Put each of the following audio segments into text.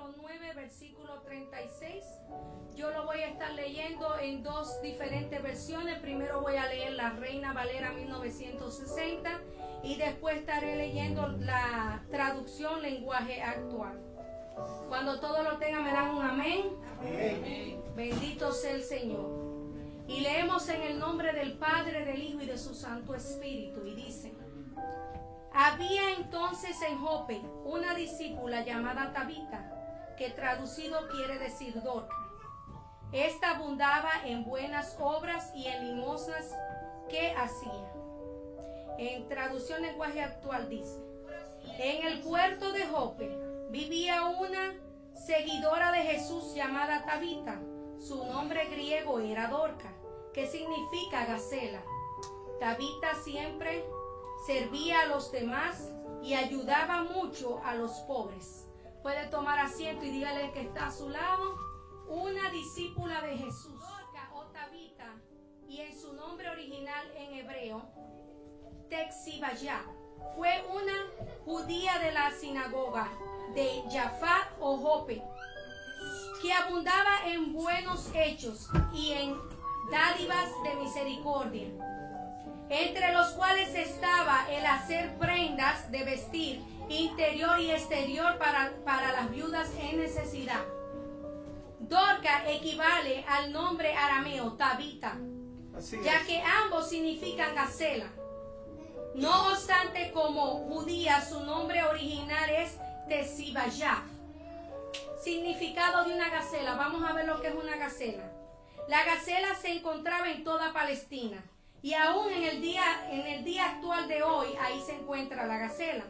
capítulo 9, versículo 36. Yo lo voy a estar leyendo en dos diferentes versiones. Primero voy a leer la Reina Valera 1960 y después estaré leyendo la traducción lenguaje actual. Cuando todos lo tengan me dan un amén. Amén. Bendito sea el Señor. Y leemos en el nombre del Padre, del Hijo y de su Santo Espíritu. Y dice: había entonces en Jope una discípula llamada Tabita, que traducido quiere decir Dorca. Esta abundaba en buenas obras y en limosnas que hacía. En traducción lenguaje actual dice: en el puerto de Jope vivía una seguidora de Jesús llamada Tabita. Su nombre griego era Dorca, que significa gacela. Tabita siempre servía a los demás y ayudaba mucho a los pobres. Puede tomar asiento y dígale que está a su lado: una discípula de Jesús. Dorca o Tabita, y en su nombre original en hebreo, Texibaya, fue una judía de la sinagoga de Jaffa o Jope, que abundaba en buenos hechos y en dádivas de misericordia, entre los cuales estaba el hacer prendas de vestir interior y exterior para las viudas en necesidad. Dorca equivale al nombre arameo Tabita, ya que ambos significan gacela. No obstante, como judía, su nombre original es Texibaya, significado de una gacela. Vamos a ver lo que es una gacela. La gacela se encontraba en toda Palestina, y aún en el día actual de hoy, ahí se encuentra la gacela.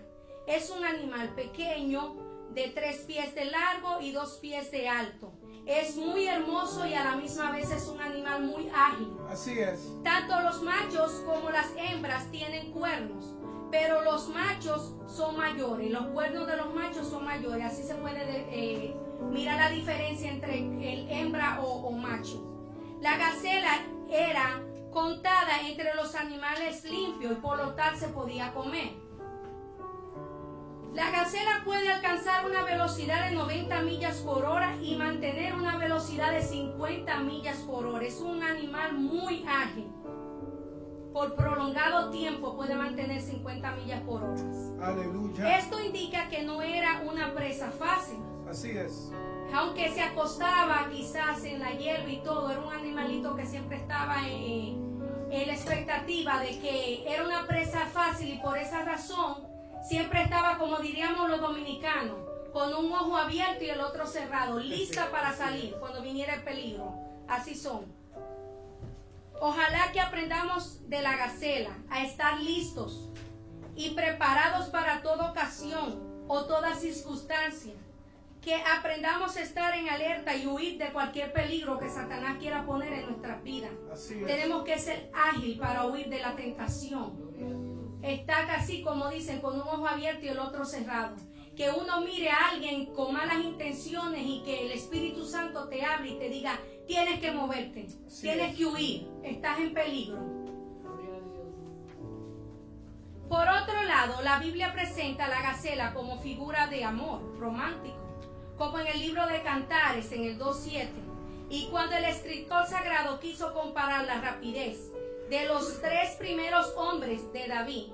Es un animal pequeño, de 3 pies de largo y 2 pies de alto. Es muy hermoso y a la misma vez es un animal muy ágil. Así es. Tanto los machos como las hembras tienen cuernos, pero los machos son mayores. Los cuernos de los machos son mayores. Así se puede mirar la diferencia entre el hembra o macho. La gacela era contada entre los animales limpios y por lo tal se podía comer. La gacela puede alcanzar una velocidad de 90 millas por hora y mantener una velocidad de 50 millas por hora. Es un animal muy ágil. Por prolongado tiempo puede mantener 50 millas por hora. Aleluya. Esto indica que no era una presa fácil. Así es. Aunque se acostaba quizás en la hierba y todo, era un animalito que siempre estaba en la expectativa de que era una presa fácil, y por esa razón siempre estaba, como diríamos los dominicanos, con un ojo abierto y el otro cerrado, lista para salir cuando viniera el peligro. Así son. Ojalá que aprendamos de la gacela a estar listos y preparados para toda ocasión o toda circunstancia. Que aprendamos a estar en alerta y huir de cualquier peligro que Satanás quiera poner en nuestras vidas. Tenemos que ser ágil para huir de la tentación. Está casi como dicen, con un ojo abierto y el otro cerrado. Que uno mire a alguien con malas intenciones y que el Espíritu Santo te hable y te diga: tienes que moverte, tienes que huir, estás en peligro. Por otro lado, la Biblia presenta a la gacela como figura de amor romántico, como en el libro de Cantares, en el 2:7. Y cuando el escritor sagrado quiso comparar la rapidez de los 3 primeros hombres de David,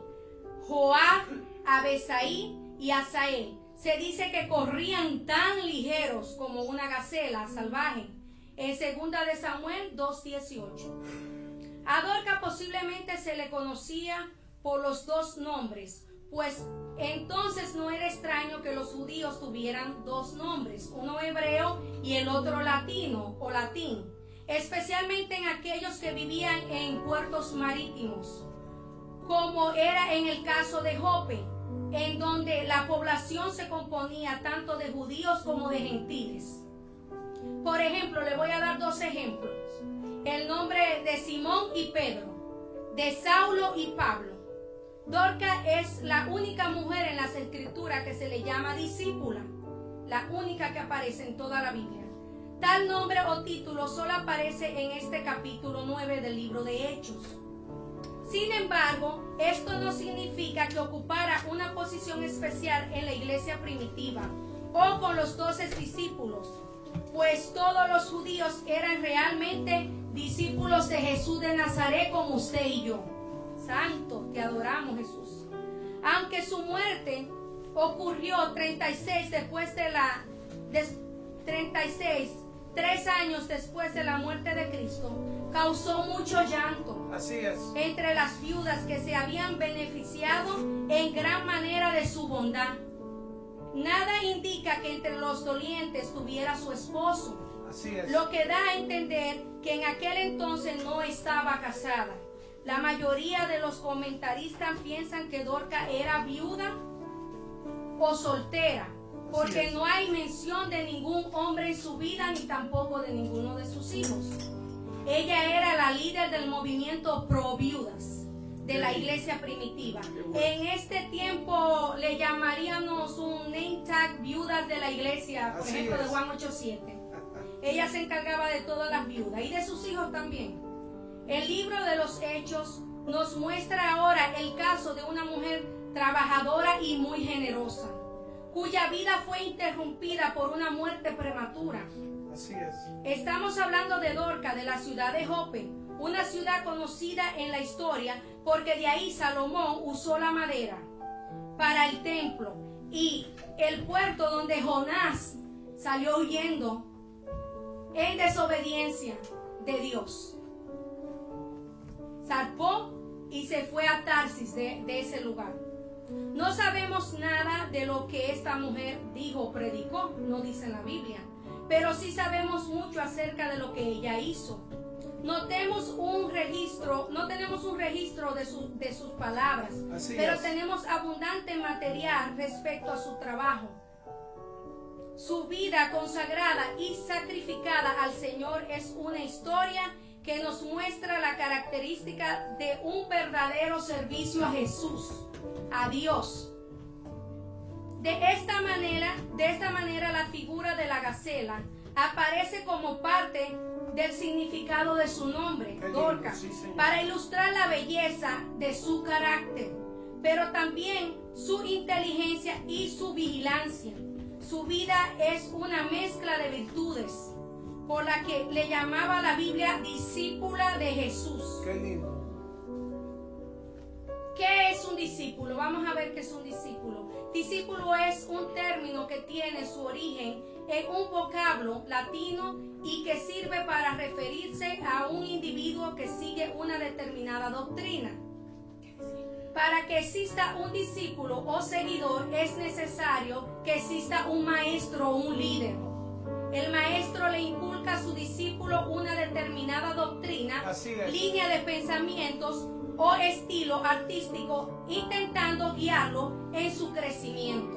Joab, Abisaí y Asael, se dice que corrían tan ligeros como una gacela salvaje, en 2 de Samuel 2:18. A Dorca posiblemente se le conocía por los 2 nombres, pues entonces no era extraño que los judíos tuvieran 2 nombres, uno hebreo y el otro latino o latín, especialmente en aquellos que vivían en puertos marítimos, como era en el caso de Jope, en donde la población se componía tanto de judíos como de gentiles. Por ejemplo, le voy a dar 2 ejemplos. El nombre de Simón y Pedro, de Saulo y Pablo. Dorca es la única mujer en las escrituras que se le llama discípula, la única que aparece en toda la Biblia. Tal nombre o título solo aparece en este capítulo 9 del libro de Hechos. Sin embargo, esto no significa que ocupara una posición especial en la iglesia primitiva o con los 12 discípulos, pues todos los judíos eran realmente discípulos de Jesús de Nazaret como usted y yo. Santo, te adoramos, Jesús. Aunque su muerte ocurrió 36 después de la 3 años después de la muerte de Cristo, causó mucho llanto. Así es. Entre las viudas que se habían beneficiado en gran manera de su bondad. Nada indica que entre los dolientes tuviera su esposo. Así es. Lo que da a entender que en aquel entonces no estaba casada. La mayoría de los comentaristas piensan que Dorcas era viuda o soltera, porque no hay mención de ningún hombre en su vida ni tampoco de ninguno de sus hijos. Ella era la líder del movimiento pro viudas de la iglesia primitiva. En este tiempo le llamaríamos un name tag viudas de la iglesia, por ejemplo, de Juan 8:7. Ella se encargaba de todas las viudas y de sus hijos también. El libro de los Hechos nos muestra ahora el caso de una mujer trabajadora y muy generosa, cuya vida fue interrumpida por una muerte prematura. Así es. Estamos hablando de Dorcas, de la ciudad de Jope, una ciudad conocida en la historia porque de ahí Salomón usó la madera para el templo, y el puerto donde Jonás salió huyendo en desobediencia de Dios. Zarpó y se fue a Tarsis de ese lugar. No sabemos nada de lo que esta mujer dijo o predicó, no dice en la Biblia, pero sí sabemos mucho acerca de lo que ella hizo. No tenemos un registro de sus palabras, pero tenemos abundante material respecto a su trabajo. Su vida consagrada y sacrificada al Señor es una historia que nos muestra la característica de un verdadero servicio a Jesús, a Dios. De esta manera la figura de la gacela aparece como parte del significado de su nombre, Dorcas, para ilustrar la belleza de su carácter, pero también su inteligencia y su vigilancia. Su vida es una mezcla de virtudes, por la que le llamaba la Biblia discípula de Jesús. Qué lindo. ¿Qué es un discípulo? Vamos a ver qué es un discípulo. Discípulo es un término que tiene su origen en un vocablo latino y que sirve para referirse a un individuo que sigue una determinada doctrina. Para que exista un discípulo o seguidor es necesario que exista un maestro o un líder. El maestro le inculca a su discípulo una determinada doctrina, línea de pensamientos o estilo artístico, intentando guiarlo en su crecimiento.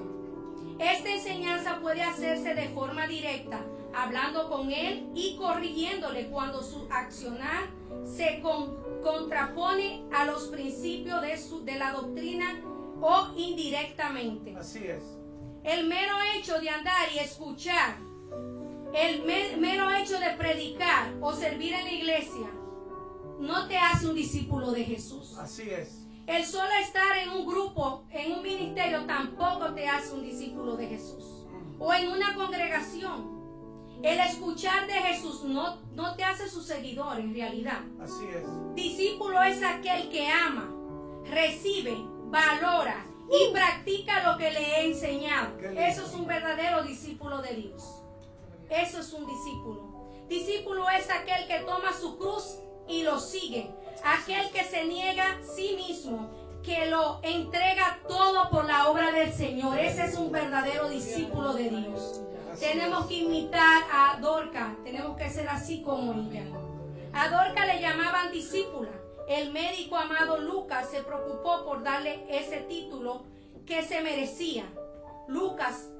Esta enseñanza puede hacerse de forma directa, hablando con él y corrigiéndole cuando su accionar se contrapone a los principios de la doctrina, o indirectamente. Así es. El mero hecho de andar y escuchar, el mero hecho de predicar o servir en la iglesia no te hace un discípulo de Jesús. Así es. El solo estar en un grupo, en un ministerio, tampoco te hace un discípulo de Jesús. O en una congregación. El escuchar de Jesús no te hace su seguidor en realidad. Así es. Discípulo es aquel que ama, recibe, valora y practica lo que le he enseñado. Eso es un verdadero discípulo de Dios. Eso es un discípulo. Discípulo es aquel que toma su cruz y lo sigue. Aquel que se niega a sí mismo, que lo entrega todo por la obra del Señor. Ese es un verdadero discípulo de Dios. Tenemos que imitar a Dorcas, tenemos que ser así como ella. A Dorcas le llamaban discípula. El médico amado Lucas se preocupó por darle ese título que se merecía. Lucas,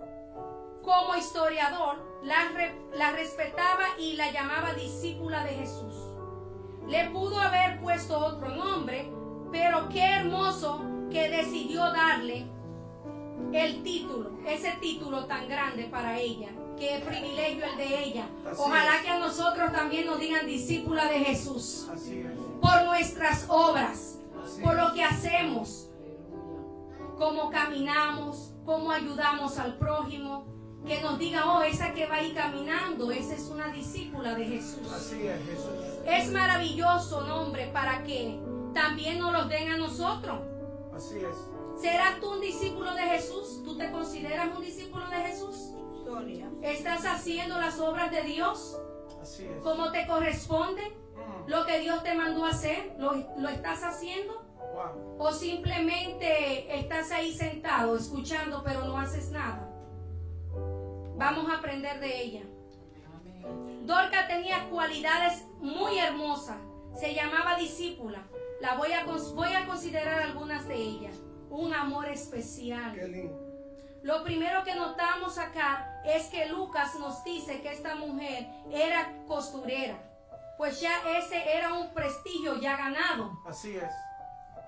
como historiador, la respetaba y la llamaba discípula de Jesús. Le pudo haber puesto otro nombre, pero qué hermoso que decidió darle el título, ese título tan grande para ella. Qué privilegio el de ella. Ojalá que a nosotros también nos digan discípula de Jesús. Así es. Por nuestras obras, por lo que hacemos, cómo caminamos, cómo ayudamos al prójimo, que nos diga, oh, esa que va ahí caminando, esa es una discípula de Jesús. Así es, Jesús. Es maravilloso, nombre, para que también nos los den a nosotros. Así es. ¿Serás tú un discípulo de Jesús? ¿Tú te consideras un discípulo de Jesús? Sonia. ¿Estás haciendo las obras de Dios Así es. como te corresponde? ¿Lo que Dios te mandó a hacer, lo estás haciendo? Wow. ¿O simplemente estás ahí sentado escuchando pero no haces nada? Vamos a aprender de ella. Dorcas tenía cualidades muy hermosas. Se llamaba discípula. Voy a considerar algunas de ellas. Un amor especial. Qué lindo. Lo primero que notamos acá es que Lucas nos dice que esta mujer era costurera. Pues ya ese era un prestigio ya ganado. Así es.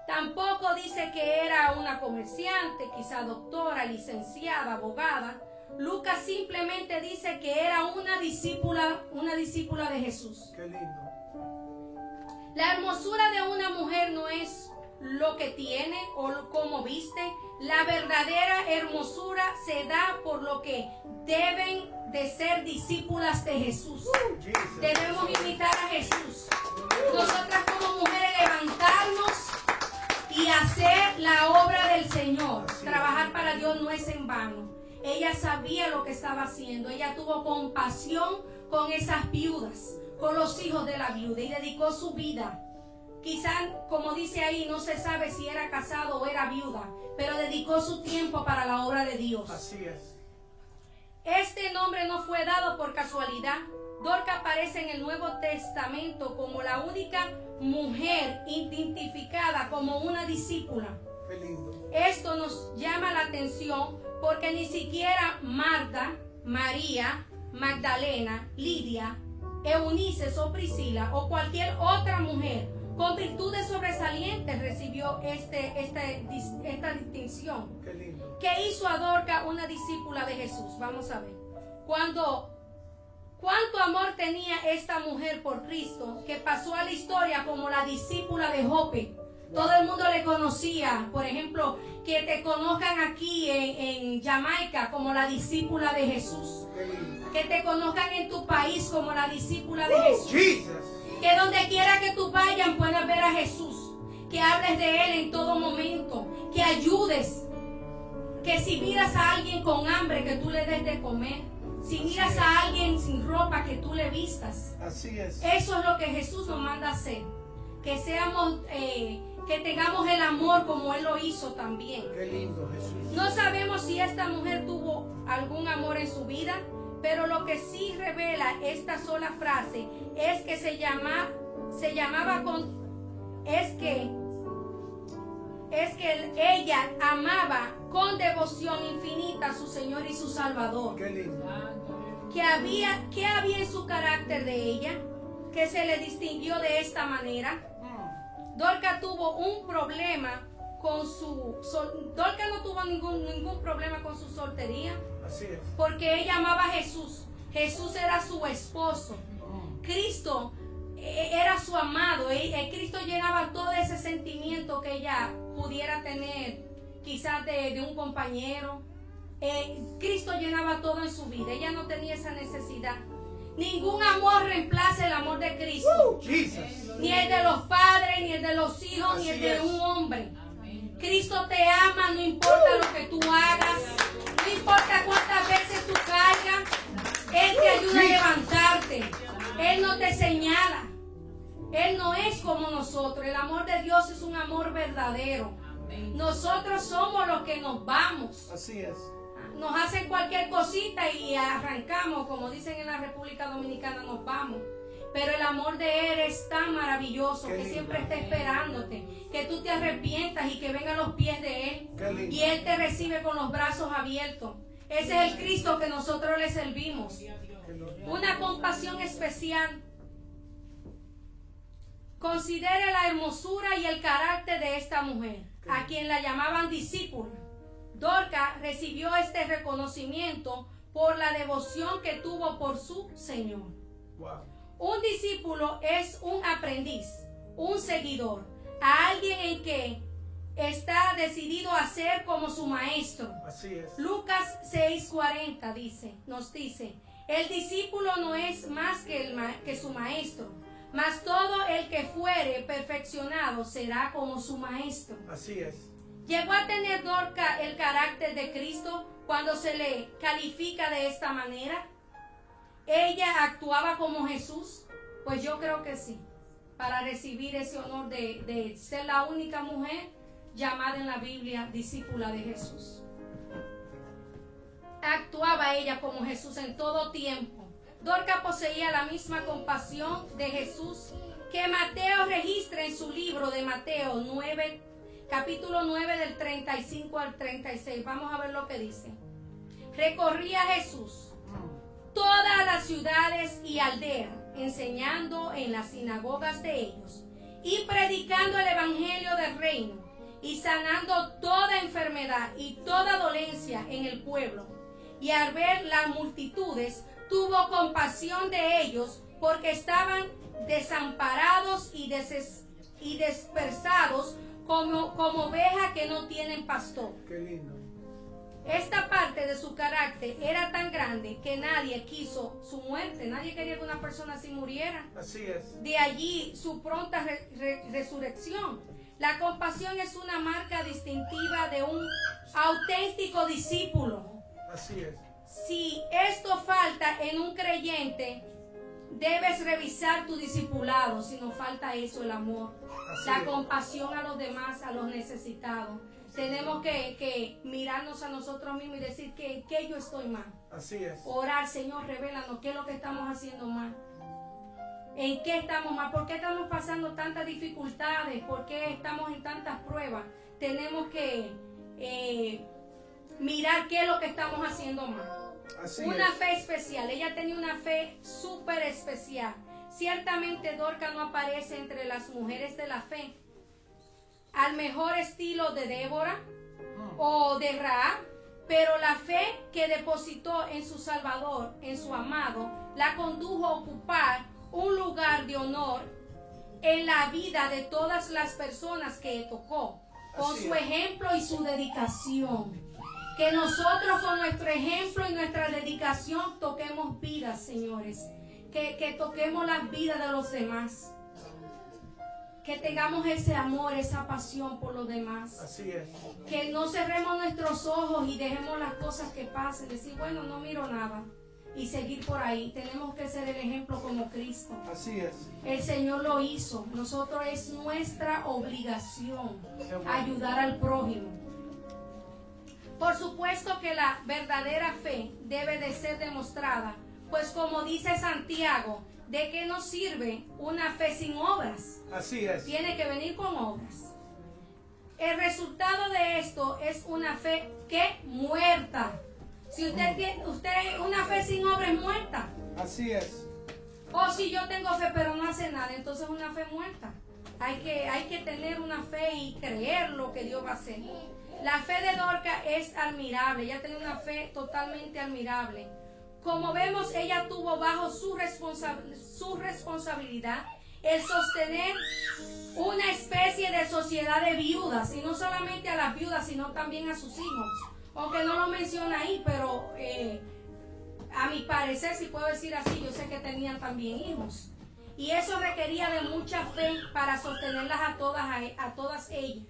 Tampoco dice que era una comerciante, quizá doctora, licenciada, abogada. Lucas simplemente dice que era una discípula de Jesús. Qué lindo. La hermosura de una mujer no es lo que tiene o cómo viste. La verdadera hermosura se da por lo que deben de ser discípulas de Jesús. Jesus. Debemos imitar a Jesús. Nosotras como mujeres levantarnos y hacer la obra del Señor. Trabajar para Dios no es en vano. Ella sabía lo que estaba haciendo. Ella tuvo compasión con esas viudas, con los hijos de la viuda, y dedicó su vida. Quizás, como dice ahí, no se sabe si era casado o era viuda, pero dedicó su tiempo para la obra de Dios. Así es. Este nombre no fue dado por casualidad. Dorcas aparece en el Nuevo Testamento como la única mujer identificada como una discípula. Qué lindo. Esto nos llama la atención porque ni siquiera Marta, María, Magdalena, Lidia, Eunice o Priscila o cualquier otra mujer con virtudes sobresalientes recibió esta distinción. Qué lindo. ¿Qué hizo a Dorcas una discípula de Jesús? Vamos a ver. ¿Cuánto amor tenía esta mujer por Cristo que pasó a la historia como la discípula de Jope? Todo el mundo le conocía. Por ejemplo, que te conozcan aquí en Jamaica como la discípula de Jesús. Qué lindo. Que te conozcan en tu país como la discípula de Jesús. Jesus. Que donde quiera que tú vayas puedas ver a Jesús. Que hables de Él en todo momento. Que ayudes. Que si miras a alguien con hambre, que tú le des de comer. Si miras a alguien sin ropa, que tú le vistas. Así es. Eso es lo que Jesús nos manda a hacer. Que seamos, que tengamos el amor como Él lo hizo también. Qué lindo, Jesús. No sabemos si esta mujer tuvo algún amor en su vida, pero lo que sí revela esta sola frase es que ella amaba con devoción infinita a su Señor y su Salvador. Qué lindo. ¿Qué había en su carácter de ella que se le distinguió de esta manera? Dorcas tuvo un problema con Dorcas no tuvo ningún problema con su soltería. Así es. Porque ella amaba a Jesús. Jesús era su esposo. Cristo era su amado. Cristo llenaba todo ese sentimiento que ella pudiera tener, quizás de un compañero. Cristo llenaba todo en su vida. Ella no tenía esa necesidad. Ningún amor reemplaza el amor de Cristo. Jesus. Ni el de los padres, ni el de los hijos, ni el Así de es. un hombre. Cristo te ama, no importa lo que tú hagas, no importa cuántas veces tú caigas. Él te ayuda a levantarte. Él no te señala. Él no es como nosotros. El amor de Dios es un amor verdadero. Nosotros somos los que nos vamos. Así es. Nos hacen cualquier cosita y arrancamos, como dicen en la República Dominicana, nos vamos. Pero el amor de Él es tan maravilloso Qué que lindo. siempre está esperándote, que tú te arrepientas y que vengan los pies de Él. Qué lindo. Y Él te recibe con los brazos abiertos. Ese es el Cristo que nosotros le servimos. Qué lindo. Una compasión especial. Considere la hermosura y el carácter de esta mujer, a quien la llamaban discípula. Dorcas recibió este reconocimiento por la devoción que tuvo por su Señor. Wow. Un discípulo es un aprendiz, un seguidor, a alguien en que está decidido a ser como su maestro. Así es. Lucas 6:40 nos dice, el discípulo no es más que su maestro, mas todo el que fuere perfeccionado será como su maestro. Así es. ¿Llegó a tener Dorcas el carácter de Cristo cuando se le califica de esta manera? ¿Ella actuaba como Jesús? Pues yo creo que sí, para recibir ese honor de ser la única mujer llamada en la Biblia discípula de Jesús. Actuaba ella como Jesús en todo tiempo. Dorcas poseía la misma compasión de Jesús que Mateo registra en su libro de Mateo 9, capítulo 9 del 35 al 36. Vamos a ver lo que dice. Recorría Jesús todas las ciudades y aldeas, enseñando en las sinagogas de ellos y predicando el evangelio del reino y sanando toda enfermedad y toda dolencia en el pueblo. Y al ver las multitudes, tuvo compasión de ellos porque estaban desamparados y dispersados como ovejas que no tienen pastor. Qué lindo. Esta parte de su carácter era tan grande que nadie quiso su muerte. Nadie quería que una persona así muriera. Así es. De allí su pronta resurrección. La compasión es una marca distintiva de un auténtico discípulo. Así es. Si esto falta en un creyente, debes revisar tu discipulado. Si no falta eso, el amor, la compasión a los demás, a los necesitados. Tenemos que mirarnos a nosotros mismos y decir que yo estoy mal. Así es. Orar, Señor, revélanos qué es lo que estamos haciendo mal. ¿En qué estamos mal? ¿Por qué estamos pasando tantas dificultades? ¿Por qué estamos en tantas pruebas? Tenemos que mirar qué es lo que estamos haciendo mal. Así Una es. fe especial. Ella tenía una fe súper especial. Ciertamente Dorcas no aparece entre las mujeres de la fe al mejor estilo de Débora o de Rahab, pero la fe que depositó en su Salvador, en su amado, la condujo a ocupar un lugar de honor en la vida de todas las personas que tocó, con su ejemplo y su dedicación. Que nosotros con nuestro ejemplo y nuestra dedicación toquemos vidas, señores. Que toquemos las vidas de los demás. Que tengamos ese amor, esa pasión por los demás. Así es. Que no cerremos nuestros ojos y dejemos las cosas que pasen. Decir, bueno, no miro nada. Y seguir por ahí. Tenemos que ser el ejemplo como Cristo. Así es. El Señor lo hizo. Nosotros es nuestra obligación ayudar al prójimo. Por supuesto que la verdadera fe debe de ser demostrada. Pues como dice Santiago, ¿de qué nos sirve una fe sin obras? Así es. Tiene que venir con obras. El resultado de esto es una fe que muerta. Si usted tiene una fe sin obra es muerta. Así es. O si yo tengo fe pero no hace nada, entonces es una fe muerta. Hay que tener una fe y creer lo que Dios va a hacer. La fe de Dorcas es admirable. Ella tenía una fe totalmente admirable. Como vemos, ella tuvo bajo su responsabilidad el sostener una especie de sociedad de viudas, y no solamente a las viudas, sino también a sus hijos. Aunque no lo menciona ahí, pero a mi parecer, si puedo decir así, yo sé que tenían también hijos. Y eso requería de mucha fe para sostenerlas a todas ellas.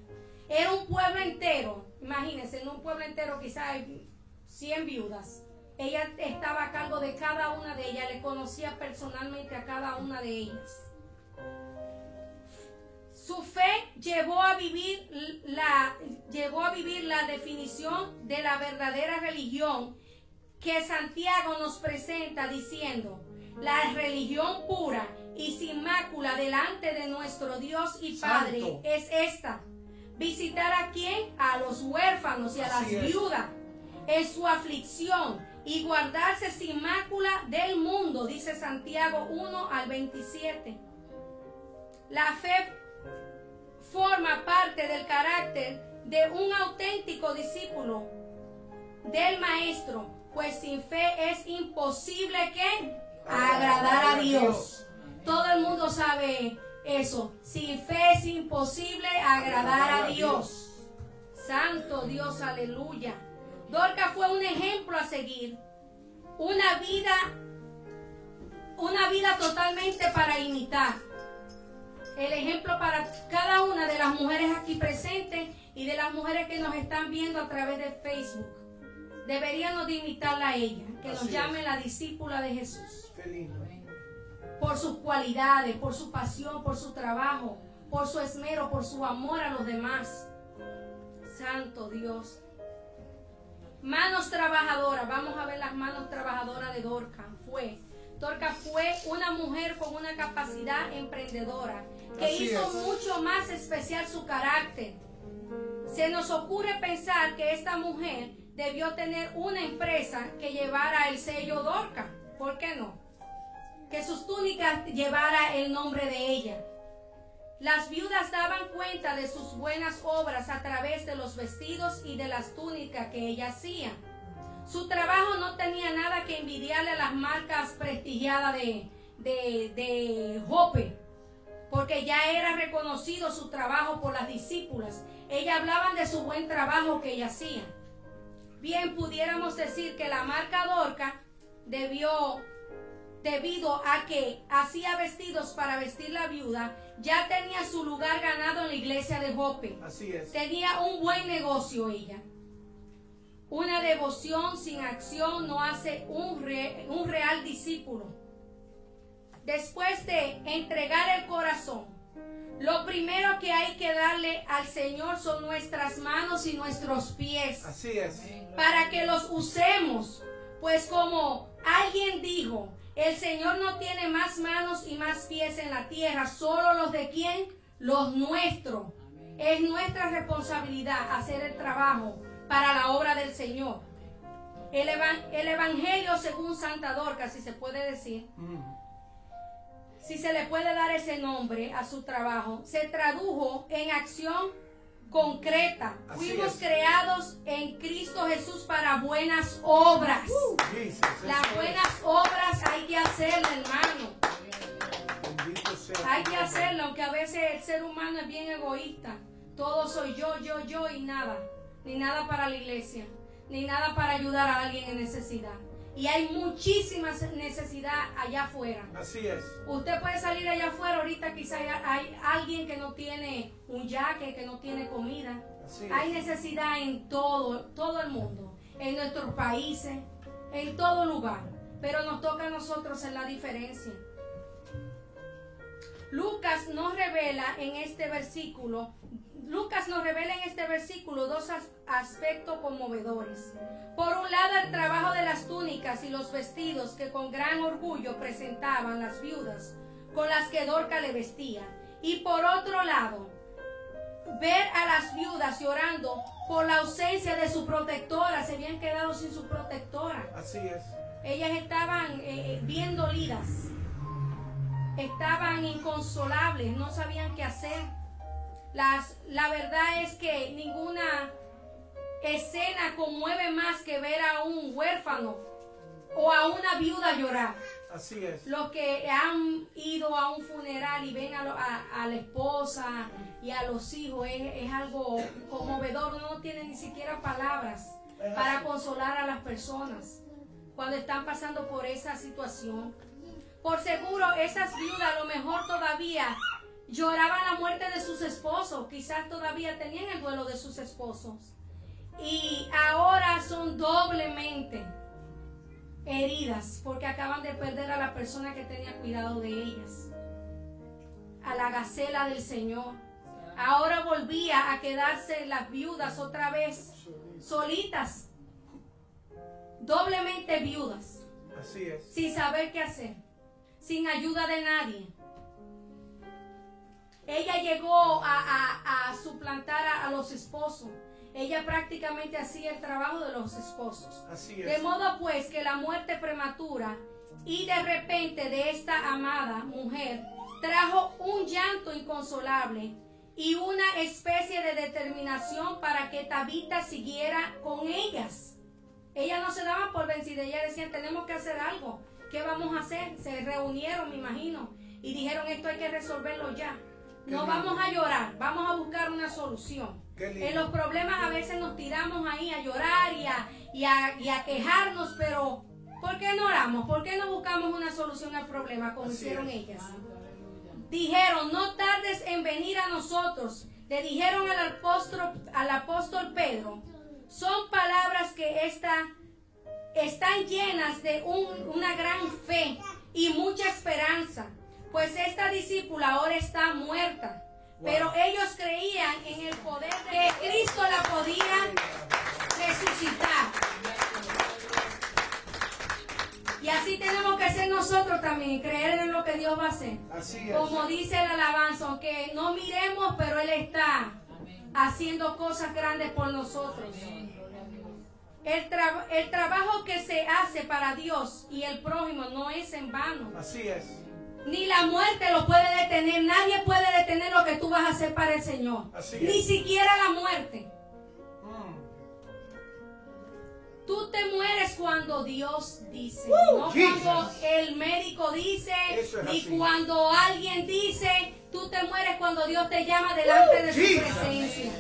Era un pueblo entero, imagínense, en un pueblo entero quizás hay 100 viudas. Ella estaba a cargo de cada una de ellas, le conocía personalmente a cada una de ellas. Su fe llevó a vivir la definición de la verdadera religión que Santiago nos presenta diciendo: la religión pura y sin mácula delante de nuestro Dios y Padre Santo. es esta: visitar a quién, a los huérfanos y a las viudas en su aflicción y guardarse sin mácula del mundo, dice Santiago 1 al 27. La fe forma parte del carácter de un auténtico discípulo del Maestro, pues sin fe es imposible que agradar a Dios. Todo el mundo sabe eso. Sin fe es imposible agradar a Dios. Santo Dios, aleluya. Dorcas fue un ejemplo a seguir. Una vida totalmente para imitar. El ejemplo para cada una de las mujeres aquí presentes y de las mujeres que nos están viendo a través de Facebook. Deberíamos de imitarla a ella, que nos llame la discípula de Jesús. Qué lindo. Por sus cualidades, por su pasión, por su trabajo, por su esmero, por su amor a los demás. Santo Dios. Manos trabajadoras. Vamos a ver las manos trabajadoras de Dorcas. Dorcas fue una mujer con una capacidad emprendedora que hizo mucho más especial su carácter. Se nos ocurre pensar que esta mujer debió tener una empresa que llevara el sello Dorcas. ¿Por qué no? Que sus túnicas llevara el nombre de ella. Las viudas daban cuenta de sus buenas obras a través de los vestidos y de las túnicas que ella hacía. Su trabajo no tenía nada que envidiarle a las marcas prestigiadas de Jope, porque ya era reconocido su trabajo por las discípulas. Ellas hablaban de su buen trabajo que ella hacía. Bien, pudiéramos decir que la marca Dorcas debido a que hacía vestidos para vestir la viuda, ya tenía su lugar ganado en la iglesia de Jope. Así es. Tenía un buen negocio ella. Una devoción sin acción no hace un real discípulo. Después de entregar el corazón, lo primero que hay que darle al Señor son nuestras manos y nuestros pies. Así es. Para que los usemos. Pues como alguien dijo, el Señor no tiene más manos y más pies en la tierra, solo los de ¿quién? Los nuestros. Es nuestra responsabilidad hacer el trabajo para la obra del Señor. El Evangelio según Santa Dorcas, si se puede decir, si se le puede dar ese nombre a su trabajo, se tradujo en acción concreta. Fuimos creados en Cristo Jesús para buenas obras. Las buenas obras hay que hacerlas, hermano. Hay que hacerlo, aunque a veces el ser humano es bien egoísta. Todo soy yo y nada. Ni nada para la iglesia, ni nada para ayudar a alguien en necesidad. Y hay muchísima necesidad allá afuera. Así es. Usted puede salir allá afuera, ahorita quizá hay alguien que no tiene un yaque, que no tiene comida. Hay necesidad en todo el mundo, en nuestros países, en todo lugar. Pero nos toca a nosotros hacer la diferencia. Lucas nos revela en este versículo dos aspectos conmovedores. Por un lado, el trabajo de las túnicas y los vestidos que con gran orgullo presentaban las viudas con las que Dorcas le vestía. Y por otro lado, ver a las viudas llorando por la ausencia de su protectora. Se habían quedado sin su protectora. Así es. Ellas estaban bien dolidas. Estaban inconsolables, no sabían qué hacer. La verdad es que ninguna escena conmueve más que ver a un huérfano o a una viuda llorar. Así es. Los que han ido a un funeral y ven a la esposa y a los hijos, es algo conmovedor. Uno no tiene ni siquiera palabras para consolar a las personas cuando están pasando por esa situación. Por seguro, esas viudas a lo mejor todavía lloraban la muerte de sus esposos, quizás todavía tenían el duelo de sus esposos. Y ahora son doblemente heridas porque acaban de perder a la persona que tenía cuidado de ellas, a la gacela del Señor. Ahora volvía a quedarse las viudas otra vez solitas, doblemente viudas. Así es. Sin saber qué hacer, sin ayuda de nadie. Ella llegó a suplantar a los esposos. Ella prácticamente hacía el trabajo de los esposos. Así es. De modo pues que la muerte prematura y de repente de esta amada mujer trajo un llanto inconsolable y una especie de determinación para que Tabita siguiera con ellas. Ellas no se daban por vencidas, ellas decían, tenemos que hacer algo. ¿Qué vamos a hacer? Se reunieron, me imagino, y dijeron, esto hay que resolverlo ya. No vamos a llorar, vamos a buscar una solución. Qué lindo. En los problemas a veces nos tiramos ahí a llorar y a quejarnos, pero ¿por qué no oramos? ¿Por qué no buscamos una solución al problema como Así hicieron es. ellas? Dijeron, no tardes en venir a nosotros. Le dijeron al apóstol Pedro. Son palabras que están llenas de una gran fe y mucha esperanza, pues esta discípula ahora está muerta. Wow. Pero ellos creían en el poder de que Cristo la podía resucitar. Y así tenemos que ser nosotros también, creer en lo que Dios va a hacer. Así es. Como dice el alabanza, aunque no miremos, pero Él está haciendo cosas grandes por nosotros. El trabajo que se hace para Dios y el prójimo no es en vano. Así es. Ni la muerte lo puede detener. Nadie puede detener lo que tú vas a hacer para el Señor. Así es. Ni siquiera la muerte. Mm. Tú te mueres cuando Dios dice, no Jesus. cuando el médico dice, Eso es ni así. cuando alguien dice. Tú te mueres cuando Dios te llama delante de su Jesus. presencia.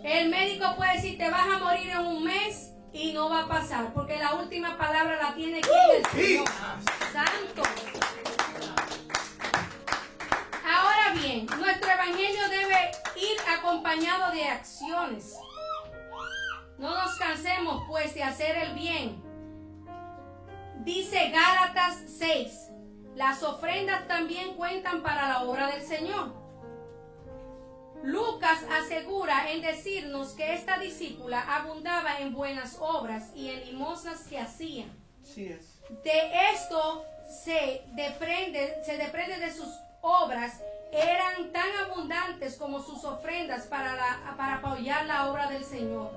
El médico puede decir, te vas a morir en un mes y no va a pasar, porque la última palabra la tiene quien el Señor. Santo. Ahora bien, nuestro evangelio debe ir acompañado de acciones. No nos cansemos pues de hacer el bien. Dice Gálatas 6, las ofrendas también cuentan para la obra del Señor. Lucas asegura en decirnos que esta discípula abundaba en buenas obras y en limosnas que hacía. Así es. De esto se desprende de sus obras, eran tan abundantes como sus ofrendas para apoyar la obra del Señor.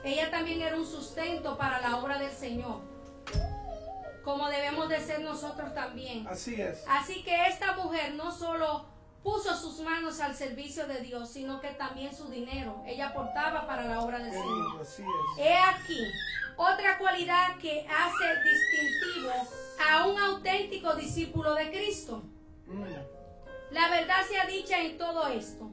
Ella también era un sustento para la obra del Señor, como debemos de ser nosotros también. Así es. Así que esta mujer no solo puso sus manos al servicio de Dios, sino que también su dinero. Ella aportaba para la obra del Qué Señor. lindo. Así es. He aquí otra cualidad que hace distintivo a un auténtico discípulo de Cristo. Mm. La verdad sea dicha en todo esto.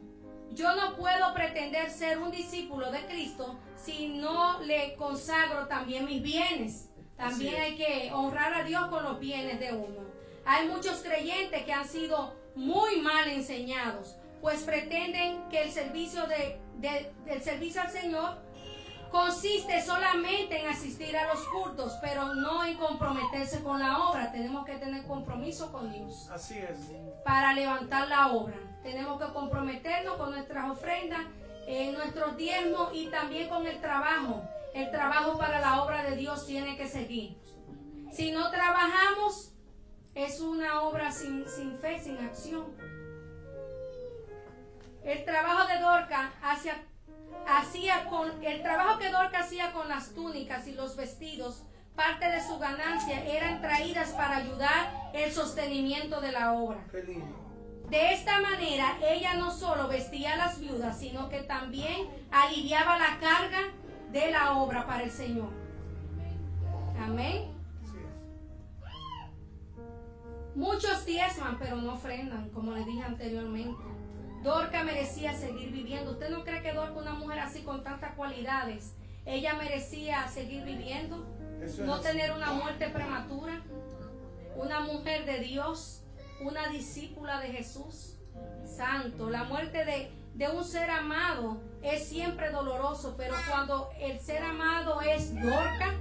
Yo no puedo pretender ser un discípulo de Cristo si no le consagro también mis bienes. También Así es. hay que honrar a Dios con los bienes de uno. Hay muchos creyentes que han sido muy mal enseñados, pues pretenden que el servicio del servicio al Señor consiste solamente en asistir a los cultos, pero no en comprometerse con la obra. Tenemos que tener compromiso con Dios Así es. para levantar la obra. Tenemos que comprometernos con nuestras ofrendas, nuestros diezmos y también con el trabajo. El trabajo para la obra de Dios tiene que seguir. Si no trabajamos, es una obra sin fe, sin acción. El trabajo de Dorcas el trabajo que Dorcas hacía con las túnicas y los vestidos, parte de su ganancia eran traídas para ayudar el sostenimiento de la obra. Qué lindo. De esta manera, ella no solo vestía a las viudas, sino que también aliviaba la carga de la obra para el Señor. Amén. Así es. Muchos diezman, pero no ofrendan, como les dije anteriormente. Dorcas merecía seguir viviendo. ¿Usted no cree que Dorcas, una mujer así con tantas cualidades, ella merecía seguir viviendo? Eso es No así. tener una muerte prematura. Una mujer de Dios, una discípula de Jesús. Santo. La muerte de un ser amado es siempre doloroso, pero cuando el ser amado es Dorcas,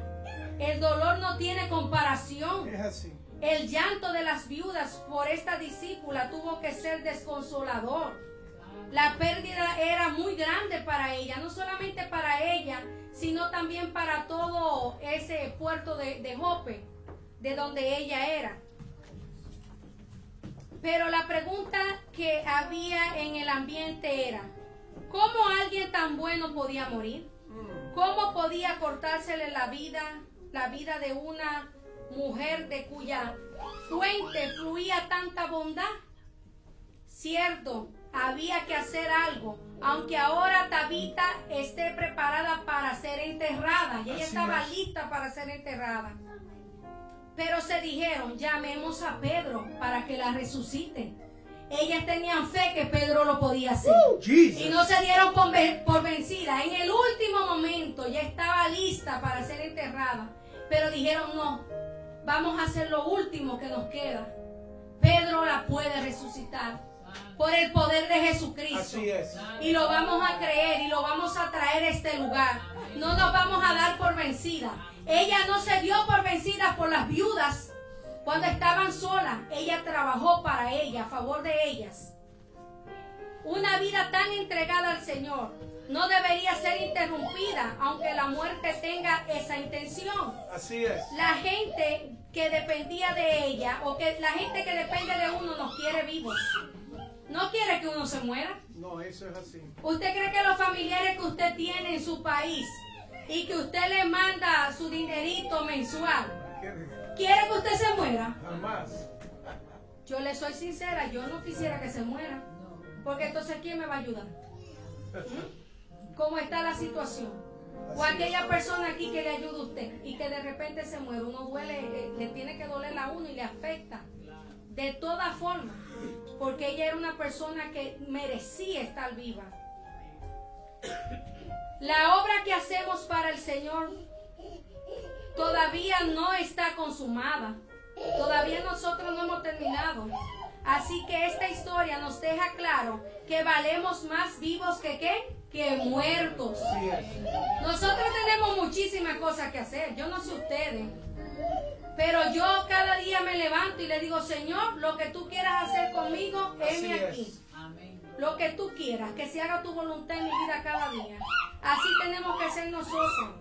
el dolor no tiene comparación. Es así. El llanto de las viudas por esta discípula tuvo que ser desconsolador. La pérdida era muy grande para ella, no solamente para ella, sino también para todo ese puerto de Jope, de donde ella era. Pero la pregunta que había en el ambiente era, ¿cómo alguien tan bueno podía morir? ¿Cómo podía cortársele la vida de una mujer de cuya fuente fluía tanta bondad? Cierto, había que hacer algo, aunque ahora Tabita esté preparada para ser enterrada, y ella Así estaba es. lista para ser enterrada. Pero se dijeron, llamemos a Pedro para que la resucite. ellas tenían fe que Pedro lo podía hacer. Jesus. Y no se dieron por vencida. En el último momento ya estaba lista para ser enterrada. Pero dijeron, no, vamos a hacer lo último que nos queda. Pedro la puede resucitar por el poder de Jesucristo. Así es. Y lo vamos a creer y lo vamos a traer a este lugar. No nos vamos a dar por vencida. Ella no se dio por vencida por las viudas cuando estaban solas. Ella trabajó para ella, a favor de ellas. Una vida tan entregada al Señor no debería ser interrumpida, aunque la muerte tenga esa intención. Así es. La gente que dependía de ella, o que la gente que depende de uno, nos quiere vivos. No quiere que uno se muera. No, eso es así. ¿Usted cree que los familiares que usted tiene en su país y que usted le manda su dinerito mensual, quiere que usted se muera? Jamás. Yo le soy sincera, yo no quisiera que se muera. Porque entonces, ¿quién me va a ayudar? ¿Cómo está la situación? O aquella persona aquí que le ayuda a usted y que de repente se muere. Uno duele, le tiene que doler a uno y le afecta. De todas formas, porque ella era una persona que merecía estar viva. La obra que hacemos para el Señor todavía no está consumada. Todavía nosotros no hemos terminado. Así que esta historia nos deja claro que valemos más vivos que ¿qué? Que muertos. Así es. Nosotros tenemos muchísimas cosas que hacer. Yo no sé ustedes. Pero yo cada día me levanto y le digo, Señor, lo que tú quieras hacer conmigo, heme aquí. Lo que tú quieras, que se haga tu voluntad en mi vida cada día. Así tenemos que ser nosotros.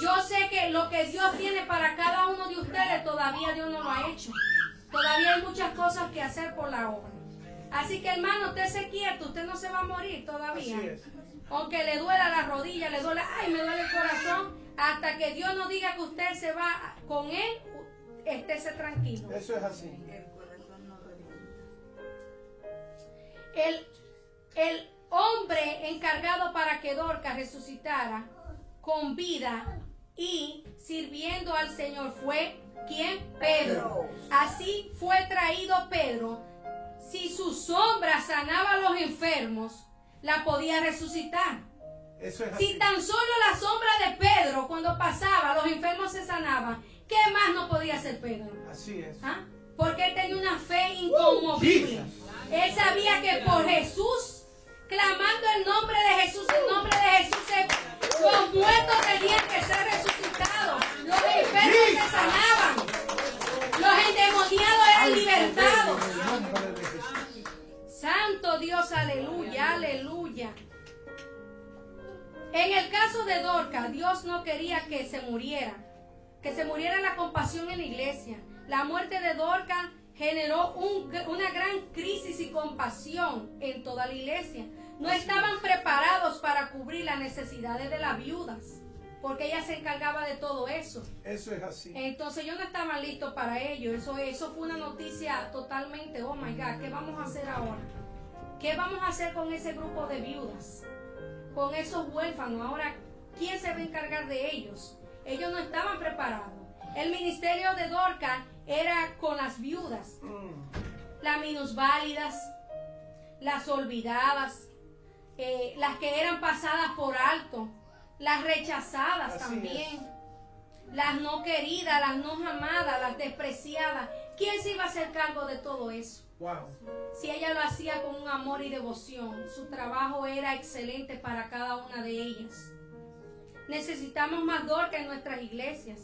Yo sé que lo que Dios tiene para cada uno de ustedes, todavía Dios no lo ha hecho. Todavía hay muchas cosas que hacer por la obra. Así que, hermano, usted se quieto, usted no se va a morir todavía. Así es. Aunque le duela la rodilla, le duele, ay, me duele el corazón, hasta que Dios nos diga que usted se va con Él, estése tranquilo. Eso es así. El hombre encargado para que Dorcas resucitara con vida y sirviendo al Señor fue ¿quién? Pedro. Así fue traído Pedro. Si su sombra sanaba a los enfermos, la podía resucitar. Eso es así. Si tan solo la sombra de Pedro cuando pasaba, los enfermos se sanaban, ¿qué más no podía hacer Pedro? Así es. ¿Ah? Porque él tenía una fe inconmovible. Él sabía que por Jesús, clamando el nombre de Jesús, los muertos tenían que ser resucitados, los enfermos se sanaban, los endemoniados eran libertados. Santo Dios, aleluya, aleluya. En el caso de Dorcas, Dios no quería que se muriera la compasión en la iglesia. La muerte de Dorcas generó una gran crisis y compasión en toda la iglesia. No estaban preparados para cubrir las necesidades de las viudas, porque ella se encargaba de todo eso. Eso es así. Entonces yo no estaba listo para ello. Eso fue una noticia totalmente, oh my God, ¿qué vamos a hacer ahora? ¿Qué vamos a hacer con ese grupo de viudas? Con esos huérfanos. Ahora, ¿quién se va a encargar de ellos? Ellos no estaban preparados. El ministerio de Dorcas era con las viudas, las minusválidas, las olvidadas, las que eran pasadas por alto, las rechazadas también, las no queridas, las no amadas, las despreciadas. ¿Quién se iba a hacer cargo de todo eso? Wow. Si ella lo hacía con un amor y devoción, su trabajo era excelente para cada una de ellas. Necesitamos más Dorcas en nuestras iglesias,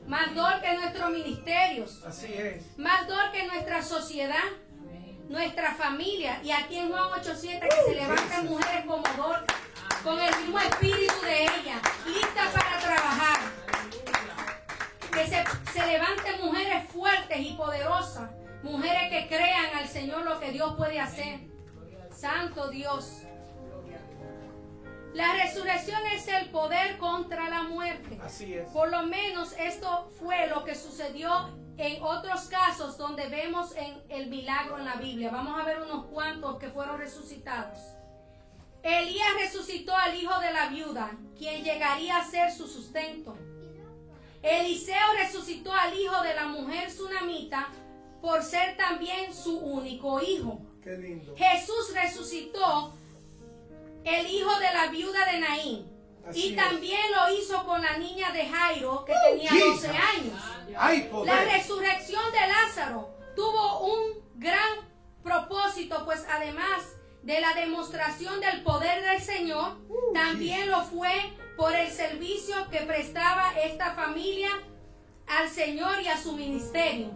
más Dorcas en nuestros ministerios, Así es. más Dorcas en nuestra sociedad, nuestra familia. Y aquí en Juan 8:7 que se levanten mujeres como Dorcas, con el mismo espíritu de ella, listas para trabajar. Que se levanten mujeres fuertes y poderosas, mujeres que crean al Señor lo que Dios puede hacer. Santo Dios. La resurrección es el poder contra la muerte. Así es. Por lo menos esto fue lo que sucedió en otros casos donde vemos el milagro en la Biblia. Vamos a ver unos cuantos que fueron resucitados. Elías resucitó al hijo de la viuda, quien llegaría a ser su sustento. Eliseo resucitó al hijo de la mujer sunamita por ser también su único hijo. Qué lindo. Jesús resucitó el hijo de la viuda de Naín. Así Y es. también lo hizo con la niña de Jairo, que tenía Jesus. 12 años. Hay La poder. resurrección de Lázaro tuvo un gran propósito, pues además de la demostración del poder del Señor, también lo fue por el servicio que prestaba esta familia al Señor y a su ministerio.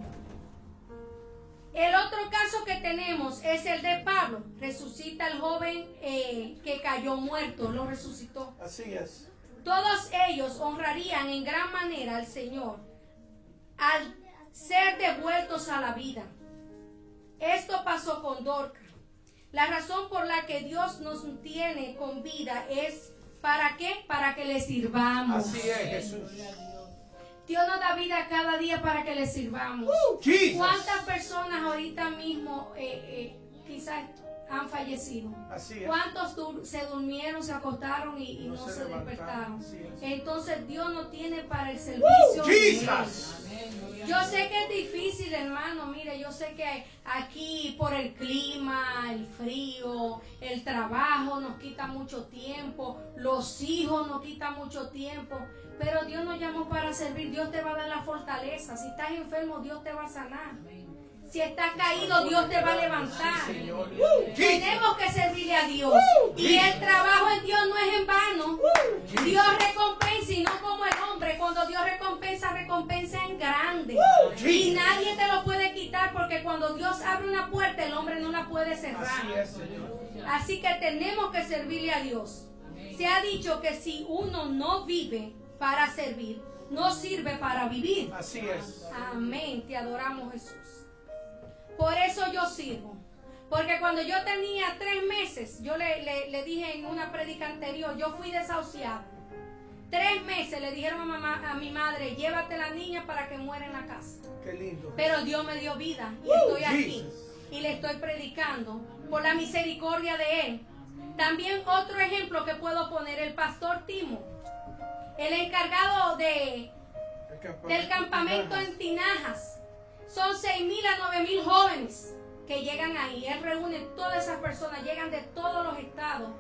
El otro caso que tenemos es el de Pablo. Resucita al joven que cayó muerto, lo resucitó. Así es. Todos ellos honrarían en gran manera al Señor al ser devueltos a la vida. Esto pasó con Dorcas. La razón por la que Dios nos tiene con vida es ¿para qué? Para que le sirvamos. Así es, Jesús. Dios nos da vida cada día para que le sirvamos. Jesus. ¿Cuántas personas ahorita mismo quizás han fallecido? Así es. ¿Cuántos se durmieron, se acostaron y no se levantaron? despertaron? Así es. Entonces Dios nos tiene para el servicio. de Él. Jesus. Yo sé que es difícil, hermano. Mire, yo sé que aquí por el clima, el frío, el trabajo nos quita mucho tiempo, los hijos nos quitan mucho tiempo. Pero Dios nos llamó para servir. Dios te va a dar la fortaleza. Si estás enfermo, Dios te va a sanar. Si estás caído, Dios te va a levantar. Sí, Señor. Tenemos que servirle a Dios. Y el trabajo en Dios no es en vano. Dios recompensa y no como el hombre. Cuando Dios recompensa en grande. Y nadie te lo puede quitar, porque cuando Dios abre una puerta, el hombre no la puede cerrar. Así es, Señor. Así que tenemos que servirle a Dios. Se ha dicho que si uno no vive para servir, no sirve para vivir. Así es. Amén. Te adoramos, Jesús. Por eso yo sirvo. Porque cuando yo tenía 3 meses, yo le dije en una prédica anterior, yo fui desahuciada. 3 meses le dijeron a mi madre, llévate la niña para que muera en la casa. Qué lindo. Pero Dios me dio vida y estoy aquí. Jesus. Y le estoy predicando por la misericordia de Él. También otro ejemplo que puedo poner, el pastor Timo, el encargado del campamento en Tinajas. Son 6,000 a 9,000 jóvenes que llegan ahí. Él reúne todas esas personas, llegan de todos los estados,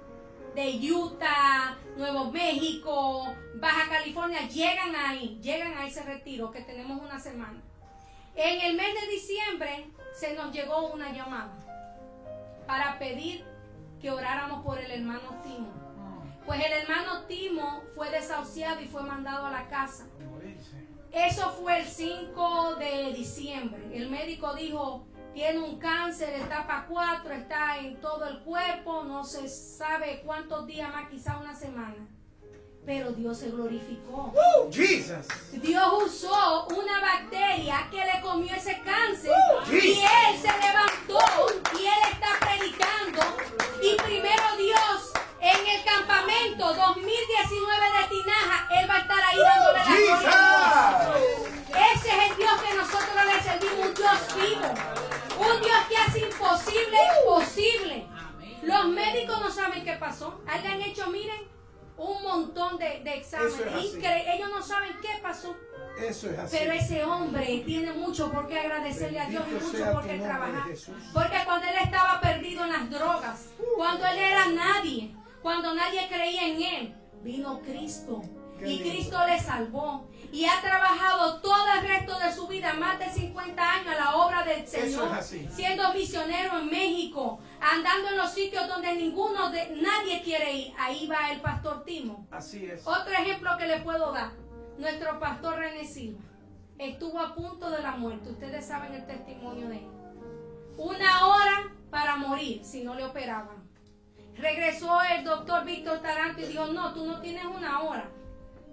de Utah, Nuevo México, Baja California, llegan a ese retiro que tenemos una semana. En el mes de diciembre se nos llegó una llamada para pedir que oráramos por el hermano Timo. Pues el hermano Timo fue desahuciado y fue mandado a la casa. Eso fue el 5 de diciembre. El médico dijo, tiene un cáncer, etapa 4, está en todo el cuerpo, no se sabe cuántos días más, quizá una semana. Pero Dios se glorificó. Jesus. Dios usó una bacteria que le comió ese cáncer y Jesus. él se levantó y él está predicando. Y primero Dios, en el campamento 2019 de Tinaja, él va a estar ahí dándole la gloria a Dios. Ese es el Dios que nosotros le servimos, un Dios vivo, un Dios que hace imposible posible. Los médicos no saben qué pasó. Hayan hecho, miren, un montón de exámenes. Eso es así. Ellos no saben qué pasó. Eso es así. Pero ese hombre tiene mucho por qué agradecerle a Dios y Bendito mucho sea por tu qué nombre, trabajar. Jesús. Porque cuando él estaba perdido en las drogas, cuando él era nadie, cuando nadie creía en él, vino Cristo. Qué Y lindo. Cristo le salvó. Y ha trabajado todo el resto de su vida, más de 50 años, a la obra del Señor. es así. Siendo misionero en México, andando en los sitios donde nadie quiere ir. Ahí va el pastor Timo. Así es. Otro ejemplo que le puedo dar, nuestro pastor René Silva estuvo a punto de la muerte. Ustedes saben el testimonio de él. 1 hora para morir si no le operaban. Regresó el doctor Víctor Taranto y dijo, no, tú no tienes 1 hora,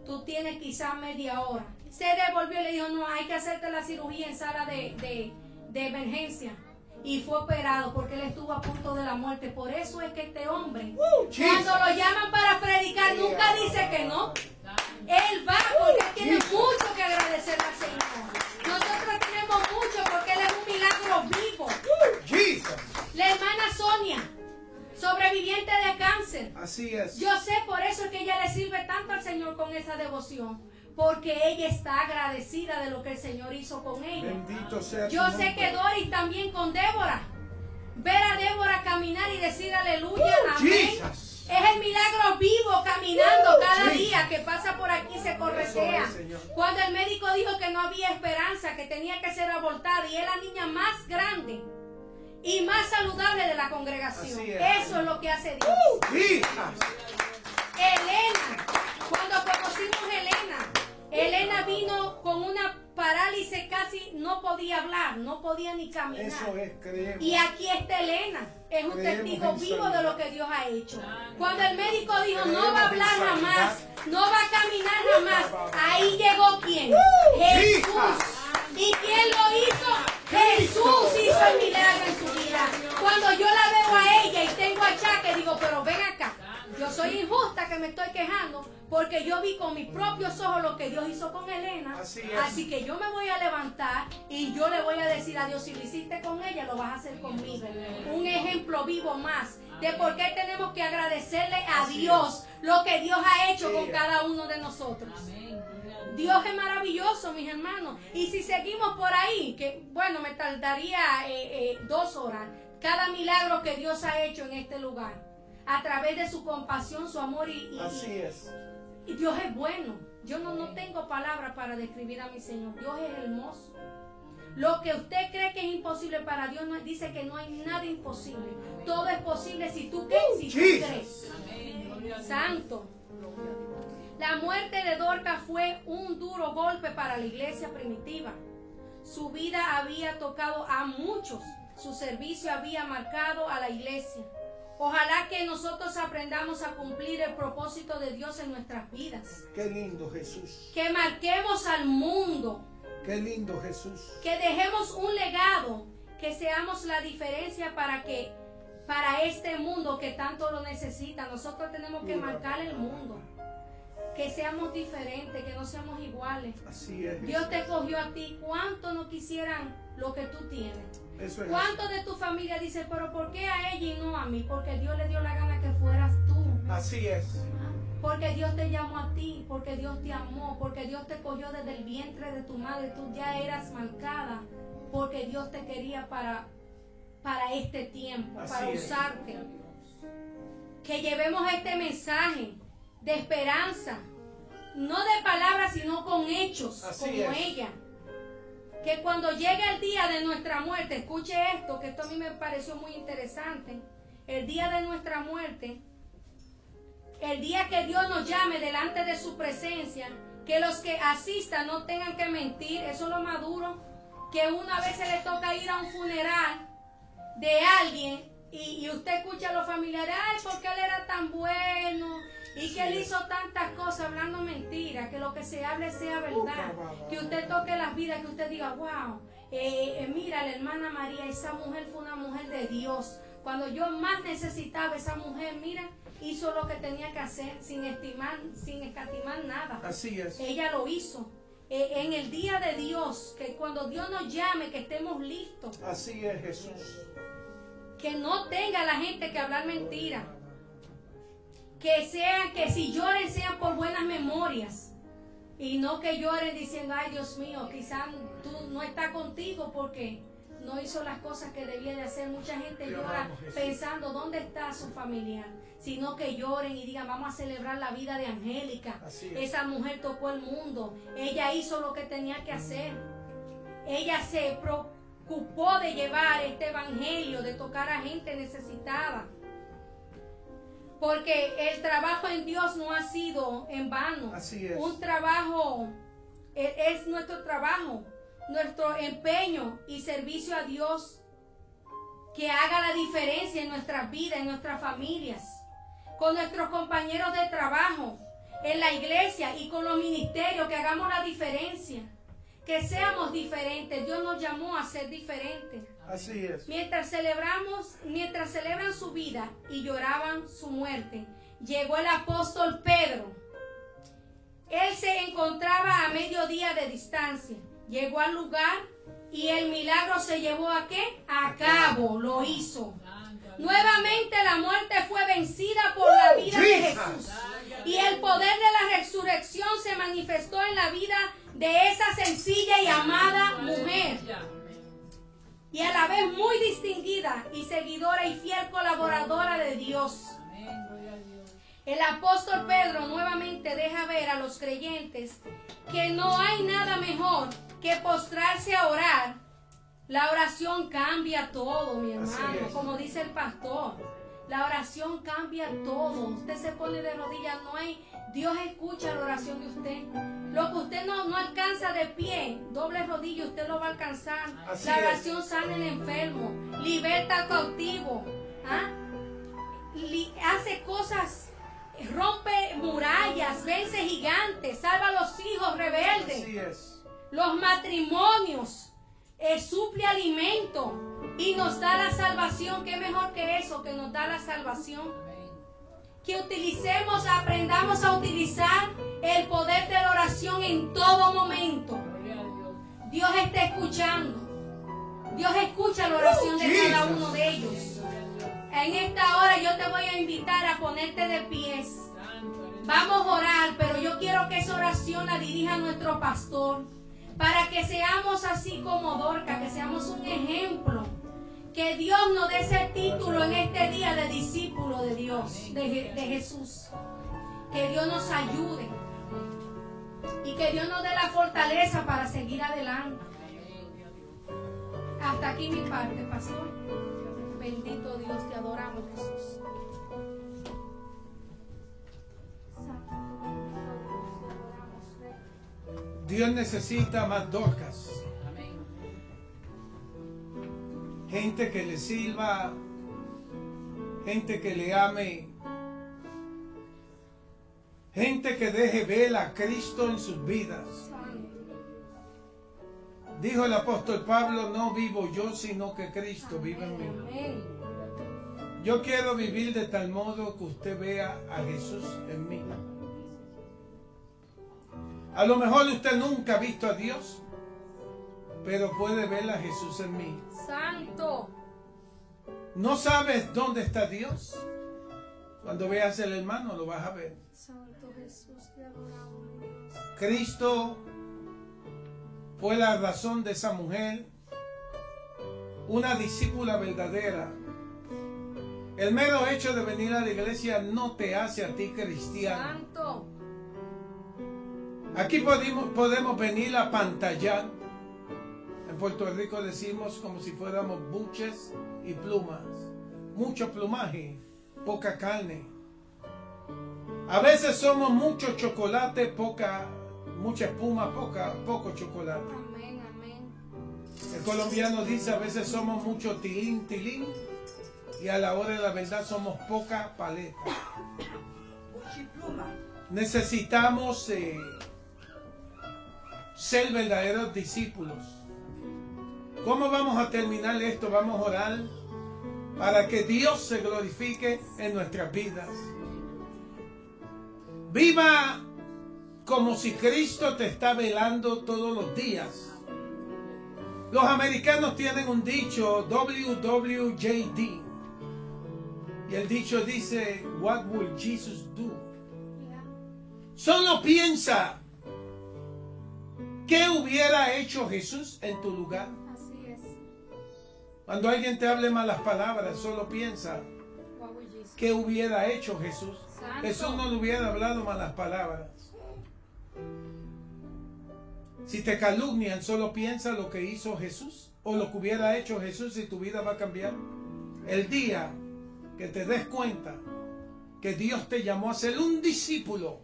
tú tienes quizás media hora. Se devolvió y le dijo, no, hay que hacerte la cirugía en sala de emergencia. Y fue operado porque él estuvo a punto de la muerte. Por eso es que este hombre, cuando lo llaman para predicar, nunca dice que no. Él va porque él tiene mucho que agradecerle al Señor. Nosotros tenemos mucho porque él es un milagro vivo. Jesus. La hermana Sonia, sobreviviente de cáncer. Así es. Yo sé, por eso es que ella le sirve tanto al Señor con esa devoción. Porque ella está agradecida de lo que el Señor hizo con ella. Bendito sea tu Yo sé nombre. que Doris también con Débora. ver a Débora caminar y decir aleluya, amén. Jesus. Es el milagro vivo caminando cada Sí. día que pasa por aquí y se corretea. Eso es, Señor. Cuando el médico dijo que no había esperanza, que tenía que ser abortada y es la niña más grande y más saludable de la congregación. Así es. Eso es lo que hace Dios. Jesus. Elena, cuando conocimos a Elena vino con una parálisis, casi no podía hablar, no podía ni caminar. Eso es, creemos. Y aquí está Elena, es un Creemos testigo en vivo sanidad. de lo que Dios ha hecho. Cuando el médico dijo no Creemos va a en hablar sanidad. jamás, no va a caminar jamás, ahí llegó ¿quién? Jesús. ¿Y quién lo hizo? Jesús hizo el milagro en su vida. Cuando yo la veo a ella y tengo achaque, digo, pero ven acá. Yo soy injusta que me estoy quejando porque yo vi con mis propios ojos lo que Dios hizo con Elena. Así es. Así que yo me voy a levantar y yo le voy a decir a Dios, si lo hiciste con ella, lo vas a hacer conmigo. Un ejemplo vivo más de por qué tenemos que agradecerle a Así Dios lo que Dios ha hecho Sí. con cada uno de nosotros. Dios es maravilloso, mis hermanos. Y si seguimos por ahí, que bueno, me tardaría 2 horas, cada milagro que Dios ha hecho en este lugar, a través de su compasión, su amor Así es. y Dios es bueno. Yo no tengo palabras para describir a mi Señor. Dios es hermoso. Lo que usted cree que es imposible para Dios, dice que no hay nada imposible. Todo es posible si tú crees. Si tú Jesus. crees. Santo. La muerte de Dorcas fue un duro golpe para la iglesia primitiva. Su vida había tocado a muchos. Su servicio había marcado a la iglesia. Ojalá que nosotros aprendamos a cumplir el propósito de Dios en nuestras vidas. Qué lindo Jesús. Que marquemos al mundo. Qué lindo Jesús. Que dejemos un legado. Que seamos la diferencia para este mundo que tanto lo necesita. Nosotros tenemos que marcar el mundo. Que seamos diferentes, que no seamos iguales. Así es. Dios te cogió a ti. ¿Cuántos no quisieran lo que tú tienes? Eso es. ¿Cuántos de tu familia dicen, pero por qué a ella y no a mí? Porque Dios le dio la gana que fueras tú. Así es. Porque Dios te llamó a ti, porque Dios te amó, porque Dios te cogió desde el vientre de tu madre. Tú ya eras marcada, porque Dios te quería para este tiempo, Así para es. usarte. Que llevemos este mensaje de esperanza, no de palabras, sino con hechos, Así como es. ella. Que cuando llegue el día de nuestra muerte, escuche esto, que esto a mí me pareció muy interesante. El día de nuestra muerte, el día que Dios nos llame delante de su presencia, que los que asistan no tengan que mentir. Eso es lo más duro, que una vez se le toca ir a un funeral de alguien y usted escucha a los familiares, ay, porque él era tan bueno y que él hizo tantas cosas, hablando mentiras, que lo que se hable sea verdad, que usted toque las vidas, que usted diga, wow, mira, la hermana María, esa mujer fue una mujer de Dios. Cuando yo más necesitaba, esa mujer, mira, hizo lo que tenía que hacer sin escatimar nada. Así es. Ella lo hizo. En el día de Dios, que cuando Dios nos llame, que estemos listos. Así es Jesús. Que no tenga la gente que hablar mentira. Que si lloren sean por buenas memorias. Y no que lloren diciendo, ay Dios mío, quizás tú no estás contigo porque no hizo las cosas que debía de hacer. Mucha gente llora pensando dónde está su familiar. Sino que lloren y digan, vamos a celebrar la vida de Angélica. Esa mujer tocó el mundo. Ella hizo lo que tenía que hacer. Ella se preocupó de llevar este evangelio, de tocar a gente necesitada. Porque el trabajo en Dios no ha sido en vano. Así es. Un trabajo es nuestro trabajo, nuestro empeño y servicio a Dios que haga la diferencia en nuestras vidas, en nuestras familias, con nuestros compañeros de trabajo, en la iglesia y con los ministerios, que hagamos la diferencia, que seamos diferentes. Dios nos llamó a ser diferentes. Así es. Mientras celebran su vida y lloraban su muerte, llegó el apóstol Pedro. Él se encontraba a mediodía de distancia. Llegó al lugar y el milagro se llevó a ¿qué? A cabo, lo hizo. Nuevamente la muerte fue vencida por la vida de Jesús. Y el poder de la resurrección se manifestó en la vida de esa sencilla y amada mujer. y a la vez muy distinguida y seguidora y fiel colaboradora de Dios. El apóstol Pedro nuevamente deja ver a los creyentes que no hay nada mejor que postrarse a orar. La oración cambia todo, mi hermano, como dice el pastor. La oración cambia todo. Usted se pone de rodillas, no hay... Dios escucha la oración de usted. Lo que usted no alcanza de pie, doble rodilla, usted lo va a alcanzar. La oración sana el enfermo, liberta al cautivo, ¿ah? Hace cosas, rompe murallas, vence gigantes, salva a los hijos rebeldes. Así es. Los matrimonios, suple alimento y nos da la salvación. ¿Qué mejor que eso? Que nos da la salvación. Que utilicemos, aprendamos a utilizar el poder de la oración en todo momento. Dios está escuchando. Dios escucha la oración de cada uno de ellos. En esta hora yo te voy a invitar a ponerte de pies. Vamos a orar, pero yo quiero que esa oración la dirija nuestro pastor, para que seamos así como Dorcas, que seamos un ejemplo. Que Dios nos dé ese título en este día de discípulo de Dios, de Jesús. Que Dios nos ayude y que Dios nos dé la fortaleza para seguir adelante. Hasta aquí mi parte, pastor. Bendito Dios, te adoramos, Jesús. Dios necesita más Dorcas. Gente que le sirva, gente que le ame, gente que deje ver a Cristo en sus vidas. Dijo el apóstol Pablo, no vivo yo, sino que Cristo vive en mí. Yo quiero vivir de tal modo que usted vea a Jesús en mí. A lo mejor usted nunca ha visto a Dios, pero puede ver a Jesús en mí. Santo. ¿No sabes dónde está Dios? Cuando veas al hermano lo vas a ver. Santo Jesús, te adoramos, Dios. Cristo fue la razón de esa mujer, una discípula verdadera. El mero hecho de venir a la iglesia no te hace a ti cristiano. Santo. Aquí podemos venir a pantallar. En Puerto Rico decimos como si fuéramos buches y plumas. Mucho plumaje, poca carne. A veces somos mucho chocolate, mucha espuma, poco chocolate. Amén, amén. El colombiano dice, a veces somos mucho tilín, tilín, y a la hora de la verdad somos poca paleta. Necesitamos ser verdaderos discípulos. ¿Cómo vamos a terminar esto? Vamos a orar para que Dios se glorifique en nuestras vidas. Viva como si Cristo te está velando todos los días. Los americanos tienen un dicho, WWJD. Y el dicho dice, What will Jesus do? Solo piensa, ¿qué hubiera hecho Jesús en tu lugar? Así es. Cuando alguien te hable malas palabras, solo piensa, ¿qué hubiera hecho Jesús? Santo. Jesús no le hubiera hablado malas palabras. Si te calumnian, solo piensa lo que hizo Jesús o lo que hubiera hecho Jesús y tu vida va a cambiar. El día que te des cuenta que Dios te llamó a ser un discípulo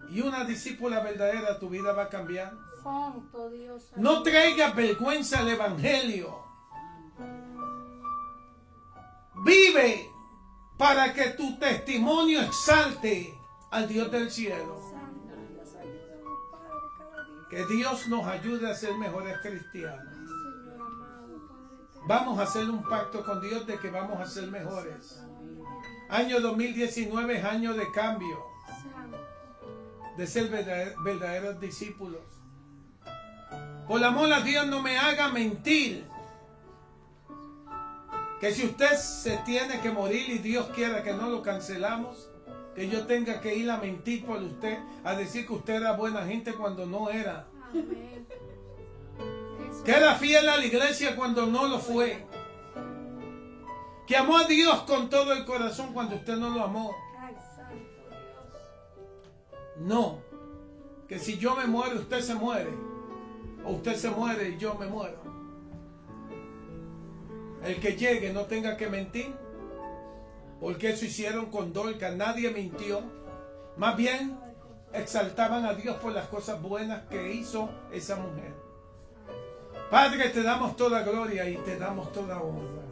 y una discípula verdadera, tu vida va a cambiar. Santo Dios. No traigas vergüenza al evangelio. Vive para que tu testimonio exalte al Dios del cielo. Que Dios nos ayude a ser mejores cristianos. Vamos a hacer un pacto con Dios de que vamos a ser mejores. Año 2019 es año de cambio, de ser verdaderos discípulos. Por amor a Dios, no me haga mentir. Que si usted se tiene que morir y Dios quiera que no lo cancelamos, que yo tenga que ir a mentir por usted, a decir que usted era buena gente cuando no era. Amén. Eso Que era fiel a la iglesia cuando no lo fue. Que amó a Dios con todo el corazón cuando usted no lo amó. Ay, santo Dios. No. Que si yo me muero, usted se muere. O usted se muere y yo me muero. El que llegue no tenga que mentir. Porque eso hicieron con Dorcas. Nadie mintió. Más bien exaltaban a Dios por las cosas buenas que hizo esa mujer. Padre, te damos toda gloria y te damos toda honra.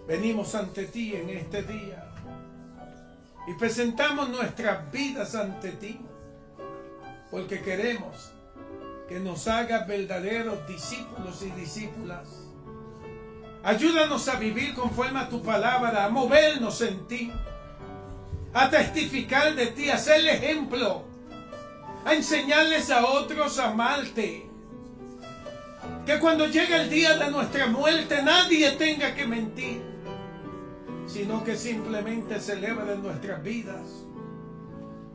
Venimos ante ti en este día y presentamos nuestras vidas ante ti, porque queremos que nos hagas verdaderos discípulos y discípulas. Ayúdanos a vivir conforme a tu palabra, a movernos en ti, a testificar de ti, a ser ejemplo, a enseñarles a otros a amarte. Que cuando llegue el día de nuestra muerte nadie tenga que mentir, sino que simplemente celebren nuestras vidas,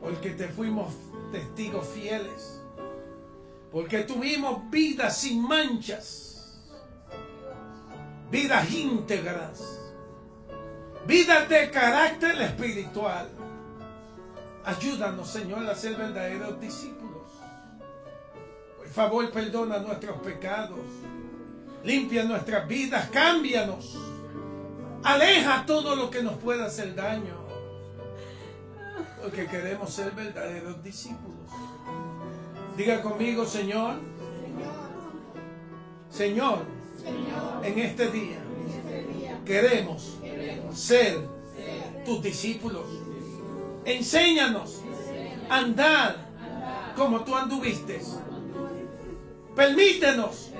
porque te fuimos testigos fieles, porque tuvimos vidas sin manchas, vidas íntegras, vidas de carácter espiritual. Ayúdanos, Señor, a ser verdaderos discípulos. Por favor, perdona nuestros pecados, limpia nuestras vidas, cámbianos, aleja todo lo que nos pueda hacer daño, porque queremos ser verdaderos discípulos. Diga conmigo, Señor, Señor, en este día queremos ser tus discípulos. Enséñanos a andar como tú anduviste. Permítenos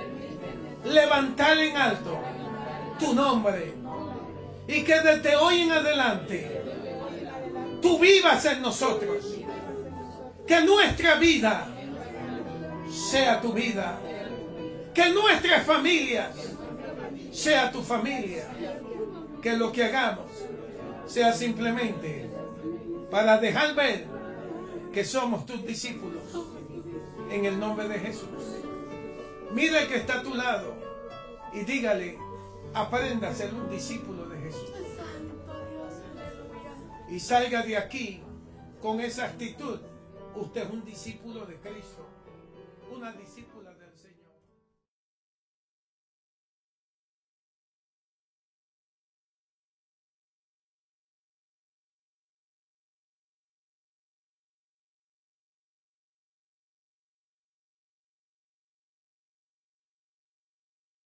levantar en alto tu nombre, y que desde hoy en adelante tú vivas en nosotros. Que nuestra vida sea tu vida, que nuestras familias sea tu familia, que lo que hagamos sea simplemente para dejar ver que somos tus discípulos, en el nombre de Jesús. Mira el que está a tu lado y dígale: aprenda a ser un discípulo de Jesús, y salga de aquí con esa actitud. Usted es un discípulo de Cristo, una discípula del Señor.